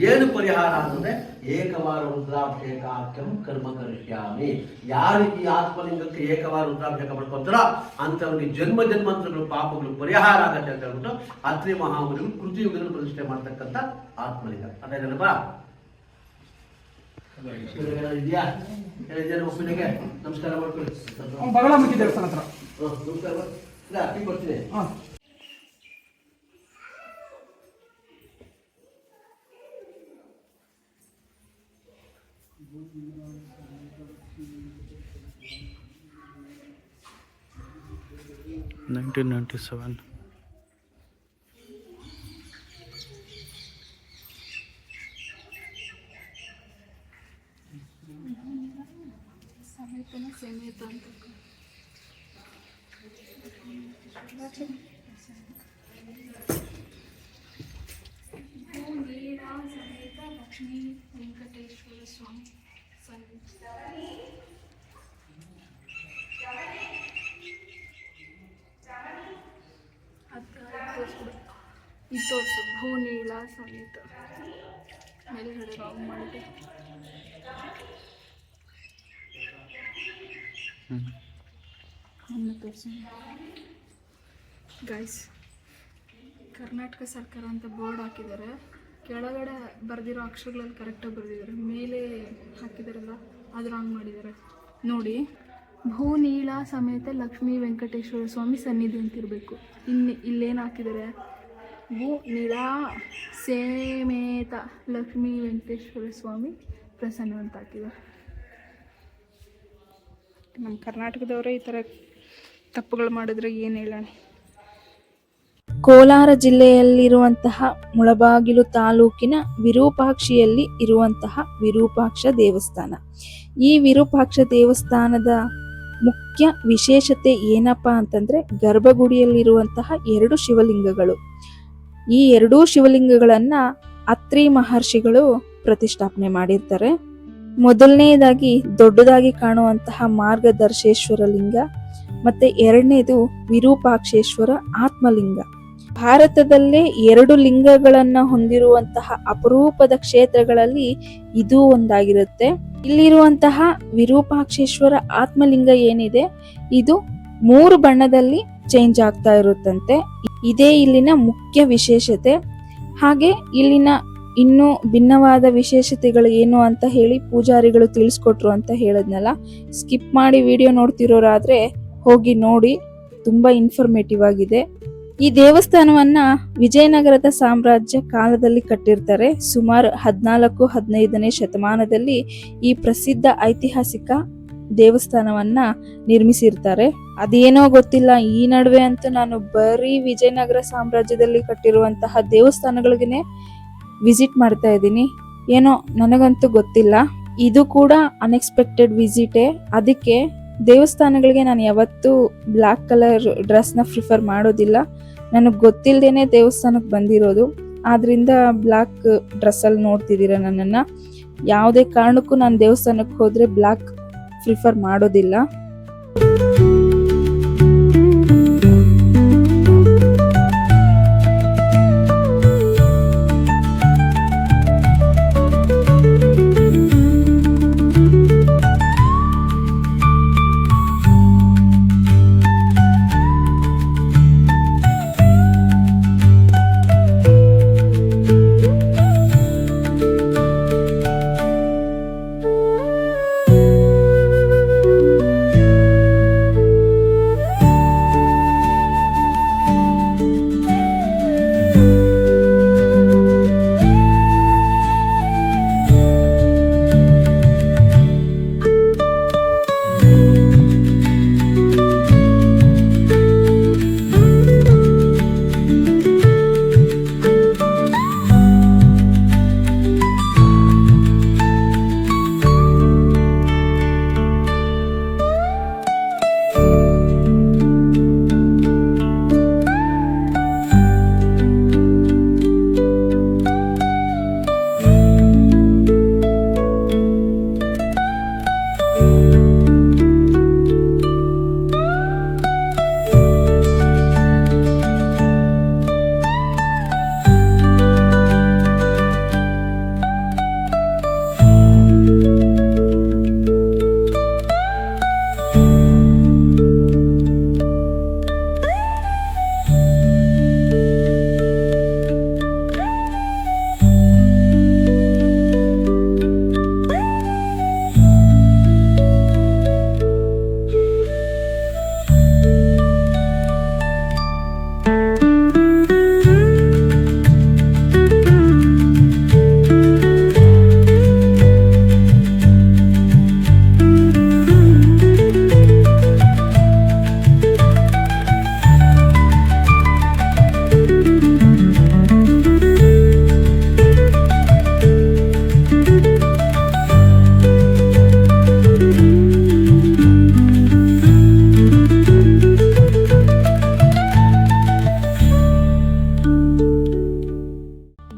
ಏನು ಪರಿಹಾರ ಅಂತಂದ್ರೆ ಏಕವಾರ ರುದ್ರಾಭಿಷೇಕಾಖ್ಯಂ ಕರ್ಮ ಕರಿಷ್ಯಾಮಿ. ಯಾರಿಗೆ ಈ ಆತ್ಮಲಿಂಗಕ್ಕೆ ಏಕವಾರ ರುದ್ರಾಭಿಷೇಕ ಮಾಡ್ಕೊಂತಾರೋ ಅಂಥವ್ರಿಗೆ ಜನ್ಮ ಜನ್ಮಾಂತರಗಳು ಪಾಪಗಳು ಪರಿಹಾರ ಆಗತ್ತೆ ಅಂತ ಹೇಳ್ಬಿಟ್ಟು ಅತ್ರಿ ಮಹಾಮುನಿಗಳು ಕೃತಿಯುಗದಲ್ಲಿ ಪ್ರತಿಷ್ಠೆ ಮಾಡ್ತಕ್ಕಂಥ ಆತ್ಮಲಿಂಗ. ಅದೇನಪ್ಪ ಇದೆಯಾ? ಹೇಳಿದ್ದೇನೆ ಒಪ್ಪಿನಿಗೆ ನಮಸ್ಕಾರ ಮಾಡ್ಕೊಳ್ಳಿ. ಬಗಳಾಮುಖಿ ದೇವಸ್ಥಾನ ಹತ್ರ ನಮಸ್ಕಾರ ಅಕ್ಕಿ ಕೊಡ್ತೀನಿ. ಸಮೇತ ಅಂತ ಲಕ್ಷ್ಮೀ ವೆಂಕಟೇಶ್ವರ ಸ್ವಾಮಿ ಇದು ತೋರಿಸು ಭೂನೀಳ ಸಮೇತ ಮೇಲ್ಗಡೆ ರಾಂಗ್ ಮಾಡಿದೆ. ಗೈಸ್, ಕರ್ನಾಟಕ ಸರ್ಕಾರ ಅಂತ ಬೋರ್ಡ್ ಹಾಕಿದ್ದಾರೆ. ಕೆಳಗಡೆ ಬರೆದಿರೋ ಅಕ್ಷರಗಳಲ್ಲಿ ಕರೆಕ್ಟಾಗಿ ಬರೆದಿದ್ದಾರೆ, ಮೇಲೆ ಹಾಕಿದಾರಲ್ಲ ಅದು ರಾಂಗ್ ಮಾಡಿದ್ದಾರೆ ನೋಡಿ. ಭೂನೀಳ ಸಮೇತ ಲಕ್ಷ್ಮೀ ವೆಂಕಟೇಶ್ವರ ಸ್ವಾಮಿ ಸನ್ನಿಧಿ ಅಂತಿರಬೇಕು. ಇಲ್ಲೇನು ಹಾಕಿದ್ದಾರೆ, ಭೂನೀಳ ಸಮೇತ ಲಕ್ಷ್ಮೀ ವೆಂಕಟೇಶ್ವರ ಸ್ವಾಮಿ ಪ್ರಸನ್ನ ಅಂತ ಹಾಕಿದ್ದಾರೆ. ನಮ್ಮ ಕರ್ನಾಟಕದವರೇ ಈ ಥರ ತಪ್ಪುಗಳು ಮಾಡಿದ್ರೆ ಏನು ಹೇಳೋಣ. ಕೋಲಾರ ಜಿಲ್ಲೆಯಲ್ಲಿರುವಂತಹ ಮುಳಬಾಗಿಲು ತಾಲೂಕಿನ ವಿರೂಪಾಕ್ಷಿಯಲ್ಲಿ ಇರುವಂತಹ ವಿರೂಪಾಕ್ಷ ದೇವಸ್ಥಾನ. ಈ ವಿರೂಪಾಕ್ಷ ದೇವಸ್ಥಾನದ ಮುಖ್ಯ ವಿಶೇಷತೆ ಏನಪ್ಪಾ ಅಂತಂದ್ರೆ ಗರ್ಭಗುಡಿಯಲ್ಲಿರುವಂತಹ 2 ಶಿವಲಿಂಗಗಳು. ಈ 2 ಶಿವಲಿಂಗಗಳನ್ನ ಅತ್ರಿ ಮಹರ್ಷಿಗಳು ಪ್ರತಿಷ್ಠಾಪನೆ ಮಾಡಿರ್ತಾರೆ. ಮೊದಲನೇದಾಗಿ ದೊಡ್ಡದಾಗಿ ಕಾಣುವಂತಹ ಮಾರ್ಗದರ್ಶೇಶ್ವರ ಲಿಂಗ, ಮತ್ತೆ 2ನೇದು ವಿರೂಪಾಕ್ಷೇಶ್ವರ ಆತ್ಮಲಿಂಗ. ಭಾರತದಲ್ಲೇ 2 ಲಿಂಗಗಳನ್ನ ಹೊಂದಿರುವಂತಹ ಅಪರೂಪದ ಕ್ಷೇತ್ರಗಳಲ್ಲಿ ಇದು ಒಂದಾಗಿರುತ್ತೆ. ಇಲ್ಲಿರುವಂತಹ ವಿರೂಪಾಕ್ಷೇಶ್ವರ ಆತ್ಮಲಿಂಗ ಏನಿದೆ ಇದು 3 ಬಣ್ಣದಲ್ಲಿ ಚೇಂಜ್ ಆಗ್ತಾ ಇರುತ್ತಂತೆ. ಇದೇ ಇಲ್ಲಿನ ಮುಖ್ಯ ವಿಶೇಷತೆ. ಹಾಗೆ ಇಲ್ಲಿನ ಇನ್ನೂ ಭಿನ್ನವಾದ ವಿಶೇಷತೆಗಳು ಏನು ಅಂತ ಹೇಳಿ ಪೂಜಾರಿಗಳು ತಿಳಿಸ್ಕೊಟ್ರು ಅಂತ ಹೇಳದ್ನಲ್ಲ, ಸ್ಕಿಪ್ ಮಾಡಿ ವಿಡಿಯೋ ನೋಡ್ತಿರೋರಾದ್ರೆ ಹೋಗಿ ನೋಡಿ, ತುಂಬಾ ಇನ್ಫಾರ್ಮೇಟಿವ್ ಆಗಿದೆ. ಈ ದೇವಸ್ಥಾನವನ್ನ ವಿಜಯನಗರದ ಸಾಮ್ರಾಜ್ಯ ಕಾಲದಲ್ಲಿ ಕಟ್ಟಿರ್ತಾರೆ. ಸುಮಾರು 14-15ನೇ ಶತಮಾನದಲ್ಲಿ ಈ ಪ್ರಸಿದ್ಧ ಐತಿಹಾಸಿಕ ದೇವಸ್ಥಾನವನ್ನ ನಿರ್ಮಿಸಿರ್ತಾರೆ. ಅದೇನೋ ಗೊತ್ತಿಲ್ಲ, ಈ ನಡುವೆ ಅಂತೂ ನಾನು ಬರೀ ವಿಜಯನಗರ ಸಾಮ್ರಾಜ್ಯದಲ್ಲಿ ಕಟ್ಟಿರುವಂತಹ ದೇವಸ್ಥಾನಗಳಿಗೆನೆ ವಿಸಿಟ್ ಮಾಡ್ತಾ ಇದ್ದೀನಿ. ಏನೋ ನನಗಂತೂ ಗೊತ್ತಿಲ್ಲ, ಇದು ಕೂಡ ಅನ್ಎಕ್ಸ್ಪೆಕ್ಟೆಡ್ ವಿಸಿಟೇ. ಅದಕ್ಕೆ ದೇವಸ್ಥಾನಗಳಿಗೆ ನಾನು ಯಾವತ್ತೂ ಬ್ಲ್ಯಾಕ್ ಕಲರ್ ಡ್ರೆಸ್ನ ಪ್ರಿಫರ್ ಮಾಡೋದಿಲ್ಲ. ನನಗೆ ಗೊತ್ತಿಲ್ಲದೇನೆ ದೇವಸ್ಥಾನಕ್ಕೆ ಬಂದಿರೋದು, ಆದ್ರಿಂದ ಬ್ಲ್ಯಾಕ್ ಡ್ರೆಸ್ಸಲ್ಲಿ ನೋಡ್ತಿದ್ದೀರ ನನ್ನನ್ನು. ಯಾವುದೇ ಕಾರಣಕ್ಕೂ ನಾನು ದೇವಸ್ಥಾನಕ್ಕೆ ಹೋದರೆ ಬ್ಲ್ಯಾಕ್ ಪ್ರಿಫರ್ ಮಾಡೋದಿಲ್ಲ.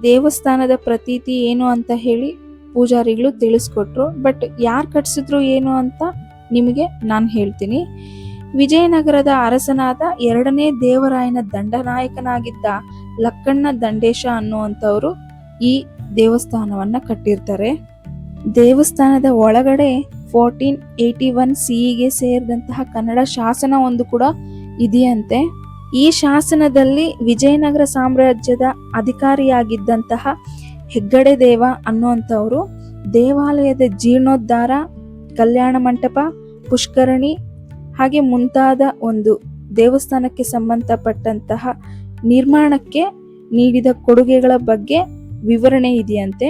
ದೇವಸ್ಥಾನದ ಪ್ರತೀತಿ ಏನು ಅಂತ ಹೇಳಿ ಪೂಜಾರಿಗಳು ತಿಳಿಸ್ಕೊಟ್ರು. ಬಟ್ ಯಾರು ಕಟ್ಸಿದ್ರು ಏನು ಅಂತ ನಿಮಗೆ ನಾನು ಹೇಳ್ತೀನಿ. ವಿಜಯನಗರದ ಅರಸನಾದ 2ನೇ ದೇವರಾಯನ ದಂಡನಾಯಕನಾಗಿದ್ದ ಲಕ್ಕಣ್ಣ ದಂಡೇಶ ಅನ್ನುವಂಥವ್ರು ಈ ದೇವಸ್ಥಾನವನ್ನ ಕಟ್ಟಿರ್ತಾರೆ. ದೇವಸ್ಥಾನದ ಒಳಗಡೆ 1481 CEಗೆ ಸೇರಿದಂತಹ ಕನ್ನಡ ಶಾಸನ ಒಂದು ಕೂಡ ಇದೆಯಂತೆ. ಈ ಶಾಸನದಲ್ಲಿ ವಿಜಯನಗರ ಸಾಮ್ರಾಜ್ಯದ ಅಧಿಕಾರಿಯಾಗಿದ್ದಂತಹ ಹೆಗ್ಗಡೆ ದೇವ ಅನ್ನುವಂಥವರು ದೇವಾಲಯದ ಜೀರ್ಣೋದ್ಧಾರ, ಕಲ್ಯಾಣ ಮಂಟಪ, ಪುಷ್ಕರಣಿ ಹಾಗೆ ಮುಂತಾದ ಒಂದು ದೇವಸ್ಥಾನಕ್ಕೆ ಸಂಬಂಧಪಟ್ಟಂತಹ ನಿರ್ಮಾಣಕ್ಕೆ ನೀಡಿದ ಕೊಡುಗೆಗಳ ಬಗ್ಗೆ ವಿವರಣೆ ಇದೆಯಂತೆ.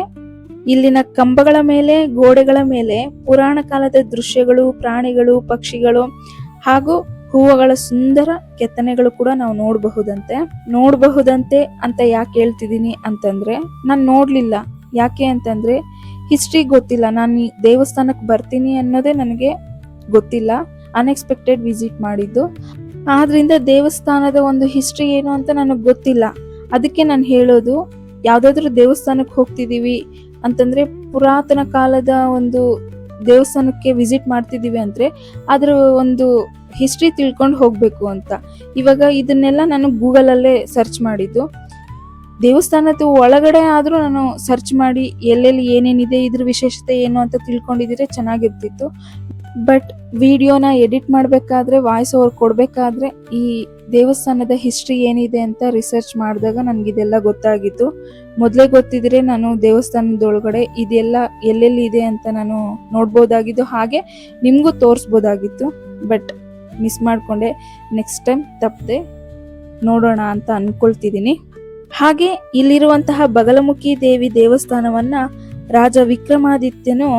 ಇಲ್ಲಿನ ಕಂಬಗಳ ಮೇಲೆ, ಗೋಡೆಗಳ ಮೇಲೆ ಪುರಾಣ ಕಾಲದ ದೃಶ್ಯಗಳು, ಪ್ರಾಣಿಗಳು, ಪಕ್ಷಿಗಳು ಹಾಗೂ ಹೂವುಗಳ ಸುಂದರ ಕೆತ್ತನೆಗಳು ಕೂಡ ನಾವು ನೋಡಬಹುದಂತೆ ಅಂತ ಯಾಕೆ ಹೇಳ್ತಿದ್ದೀನಿ ಅಂತಂದ್ರೆ, ನಾನು ನೋಡ್ಲಿಲ್ಲ. ಯಾಕೆ ಅಂತಂದ್ರೆ ಹಿಸ್ಟ್ರಿ ಗೊತ್ತಿಲ್ಲ. ನಾನು ಈ ದೇವಸ್ಥಾನಕ್ಕೆ ಬರ್ತೀನಿ ಅನ್ನೋದೇ ನನಗೆ ಗೊತ್ತಿಲ್ಲ. ಅನ್ಎಕ್ಸ್ಪೆಕ್ಟೆಡ್ ವಿಸಿಟ್ ಮಾಡಿದ್ದು, ಆದ್ರಿಂದ ದೇವಸ್ಥಾನದ ಒಂದು ಹಿಸ್ಟ್ರಿ ಏನು ಅಂತ ನನಗೆ ಗೊತ್ತಿಲ್ಲ. ಅದಕ್ಕೆ ನಾನು ಹೇಳೋದು, ಯಾವ್ದಾದ್ರು ದೇವಸ್ಥಾನಕ್ಕೆ ಹೋಗ್ತಿದೀವಿ ಅಂತಂದ್ರೆ, ಪುರಾತನ ಕಾಲದ ಒಂದು ದೇವಸ್ಥಾನಕ್ಕೆ ವಿಸಿಟ್ ಮಾಡ್ತಿದೀವಿ ಅಂದ್ರೆ ಅದ್ರ ಒಂದು ಹಿಸ್ಟ್ರಿ ತಿಳ್ಕೊಂಡು ಹೋಗ್ಬೇಕು ಅಂತ. ಇವಾಗ ಇದನ್ನೆಲ್ಲ ನಾನು ಗೂಗಲಲ್ಲೇ ಸರ್ಚ್ ಮಾಡಿದ್ದು. ದೇವಸ್ಥಾನದ ಒಳಗಡೆ ಆದ್ರೂ ನಾನು ಸರ್ಚ್ ಮಾಡಿ ಎಲ್ಲೆಲ್ಲಿ ಏನೇನಿದೆ, ಇದ್ರ ವಿಶೇಷತೆ ಏನು ಅಂತ ತಿಳ್ಕೊಂಡಿದ್ರೆ ಚೆನ್ನಾಗಿರ್ತಿತ್ತು. ಬಟ್ ವಿಡಿಯೋನ ಎಡಿಟ್ ಮಾಡಬೇಕಾದ್ರೆ, ವಾಯ್ಸ್ ಓವರ್ ಕೊಡಬೇಕಾದ್ರೆ ಈ ದೇವಸ್ಥಾನದ ಹಿಸ್ಟ್ರಿ ಏನಿದೆ ಅಂತ ರಿಸರ್ಚ್ ಮಾಡಿದಾಗ ನನಗಿದೆಲ್ಲ ಗೊತ್ತಾಗಿತ್ತು. ಮೊದಲೇ ಗೊತ್ತಿದ್ರೆ ನಾನು ದೇವಸ್ಥಾನದೊಳಗಡೆ ಇದೆಲ್ಲ ಎಲ್ಲೆಲ್ಲಿ ಇದೆ ಅಂತ ನಾನು ನೋಡ್ಬೋದಾಗಿದ್ದು, ಹಾಗೆ ನಿಮಗೂ ತೋರಿಸ್ಬೋದಾಗಿತ್ತು. ಬಟ್ ಮಿಸ್ ಮಾಡಿಕೊಂಡೆ. ನೆಕ್ಸ್ಟ್ ಟೈಮ್ ತಪ್ಪದೆ ನೋಡೋಣ ಅಂತ ಅನ್ಕೊಳ್ತಿದ್ದೀನಿ. ಹಾಗೆ ಇಲ್ಲಿರುವಂತಹ ಬಗಲಮುಖಿ ದೇವಿ ದೇವಸ್ಥಾನವನ್ನ ರಾಜ ವಿಕ್ರಮಾದಿತ್ಯನು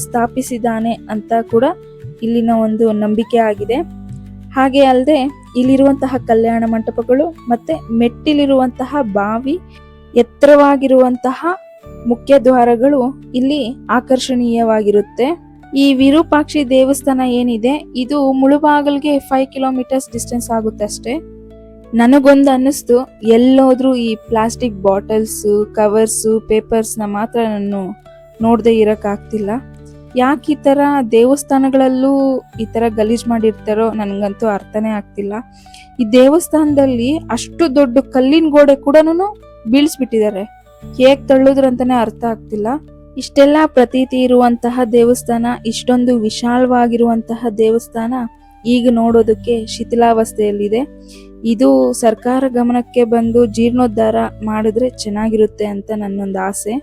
ಸ್ಥಾಪಿಸಿದಾನೆ ಅಂತ ಕೂಡ ಇಲ್ಲಿನ ಒಂದು ನಂಬಿಕೆ ಆಗಿದೆ. ಹಾಗೆ ಅಲ್ಲದೆ ಇಲ್ಲಿರುವಂತಹ ಕಲ್ಯಾಣ ಮಂಟಪಗಳು ಮತ್ತೆ ಮೆಟ್ಟಿಲಿರುವಂತಹ ಬಾವಿ, ಎತ್ತರವಾಗಿರುವಂತಹ ಮುಖ್ಯ ದ್ವಾರಗಳು ಇಲ್ಲಿ ಆಕರ್ಷಣೀಯವಾಗಿರುತ್ತೆ. ಈ ವಿರೂಪಾಕ್ಷಿ ದೇವಸ್ಥಾನ ಏನಿದೆ ಇದು ಮುಳುಬಾಗಲ್ಗೆ 5 ಕಿಲೋಮೀಟರ್ಸ್ ಡಿಸ್ಟೆನ್ಸ್ ಆಗುತ್ತೆ ಅಷ್ಟೇ. ನನಗೊಂದು ಅನ್ನಿಸ್ತು, ಎಲ್ಲೋದ್ರೂ ಈ ಪ್ಲಾಸ್ಟಿಕ್ ಬಾಟಲ್ಸ್, ಕವರ್ಸು, ಪೇಪರ್ಸ್ನ ಮಾತ್ರ ನಾನು ನೋಡದೆ ಇರೋಕ್ಕಾಗ್ತಿಲ್ಲ. ಯಾಕೆ ಈ ಥರ ದೇವಸ್ಥಾನಗಳಲ್ಲೂ ಈ ಥರ ಗಲೀಜು ಮಾಡಿರ್ತಾರೋ ನನಗಂತೂ ಅರ್ಥನೇ ಆಗ್ತಿಲ್ಲ. ಈ ದೇವಸ್ಥಾನದಲ್ಲಿ ಅಷ್ಟು ದೊಡ್ಡ ಕಲ್ಲಿನ ಗೋಡೆ ಕೂಡ ಬೀಳಿಸ್ಬಿಟ್ಟಿದ್ದಾರೆ. ಹೇಗೆ ತಳ್ಳುದ್ರಂತಾನೆ ಅರ್ಥ ಆಗ್ತಿಲ್ಲ. ಇಷ್ಟೆಲ್ಲ ಪ್ರತೀತಿ ಇರುವಂತಹ ದೇವಸ್ಥಾನ, ಇಷ್ಟೊಂದು ವಿಶಾಲವಾಗಿರುವಂತಹ ದೇವಸ್ಥಾನ ಈಗ ನೋಡೋದಕ್ಕೆ ಶಿಥಿಲಾವಸ್ಥೆಯಲ್ಲಿದೆ. ಇದು ಸರ್ಕಾರ ಗಮನಕ್ಕೆ ಬಂದು ಜೀರ್ಣೋದ್ಧಾರ ಮಾಡಿದ್ರೆ ಚೆನ್ನಾಗಿರುತ್ತೆ ಅಂತ ನನ್ನೊಂದು ಆಸೆ.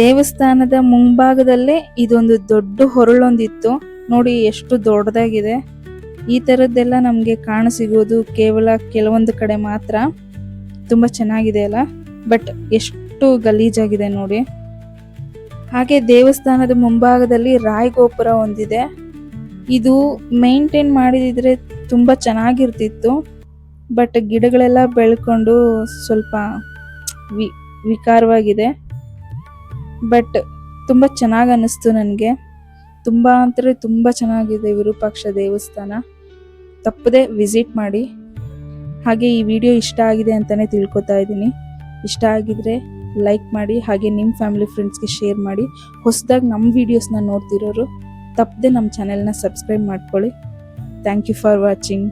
ದೇವಸ್ಥಾನದ ಮುಂಭಾಗದಲ್ಲೇ ಇದೊಂದು ದೊಡ್ಡ ಹೊರಳೊಂದಿತ್ತು ನೋಡಿ, ಎಷ್ಟು ದೊಡ್ಡದಾಗಿದೆ. ಈ ಥರದ್ದೆಲ್ಲ ನಮಗೆ ಕಾಣಸಿಗೋದು ಕೇವಲ ಕೆಲವೊಂದು ಕಡೆ ಮಾತ್ರ. ತುಂಬ ಚೆನ್ನಾಗಿದೆ ಅಲ್ಲ, ಬಟ್ ಎಷ್ಟು ಗಲೀಜಾಗಿದೆ ನೋಡಿ. ಹಾಗೆ ದೇವಸ್ಥಾನದ ಮುಂಭಾಗದಲ್ಲಿ ರಾಯಗೋಪುರ ಒಂದಿದೆ. ಇದು ಮೇಂಟೈನ್ ಮಾಡಿದ್ರೆ ತುಂಬ ಚೆನ್ನಾಗಿರ್ತಿತ್ತು, ಬಟ್ ಗಿಡಗಳೆಲ್ಲ ಬೆಳ್ಕೊಂಡು ಸ್ವಲ್ಪ ವಿಕಾರವಾಗಿದೆ. ಬಟ್ ತುಂಬ ಚೆನ್ನಾಗಿ ಅನ್ನಿಸ್ತು ನನಗೆ. ತುಂಬ ಅಂದರೆ ತುಂಬ ಚೆನ್ನಾಗಿದೆ ವಿರೂಪಾಕ್ಷ ದೇವಸ್ಥಾನ. ತಪ್ಪದೆ ವಿಸಿಟ್ ಮಾಡಿ. ಹಾಗೆ ಈ ವಿಡಿಯೋ ಇಷ್ಟ ಆಗಿದೆ ಅಂತಲೇ ತಿಳ್ಕೊತಾ ಇದ್ದೀನಿ. ಇಷ್ಟ ಆಗಿದ್ರೆ ಲೈಕ್ ಮಾಡಿ, ಹಾಗೆ ನಿಮ್ಮ ಫ್ಯಾಮಿಲಿ ಫ್ರೆಂಡ್ಸ್ಗೆ ಶೇರ್ ಮಾಡಿ. ಹೊಸದಾಗಿ ನಮ್ಮ ವೀಡಿಯೋಸ್ನ ನೋಡ್ತಿರೋರು ತಪ್ಪದೆ ನಮ್ಮ ಚಾನೆಲ್ನ ಸಬ್ಸ್ಕ್ರೈಬ್ ಮಾಡ್ಕೊಳ್ಳಿ. Thank you for watching.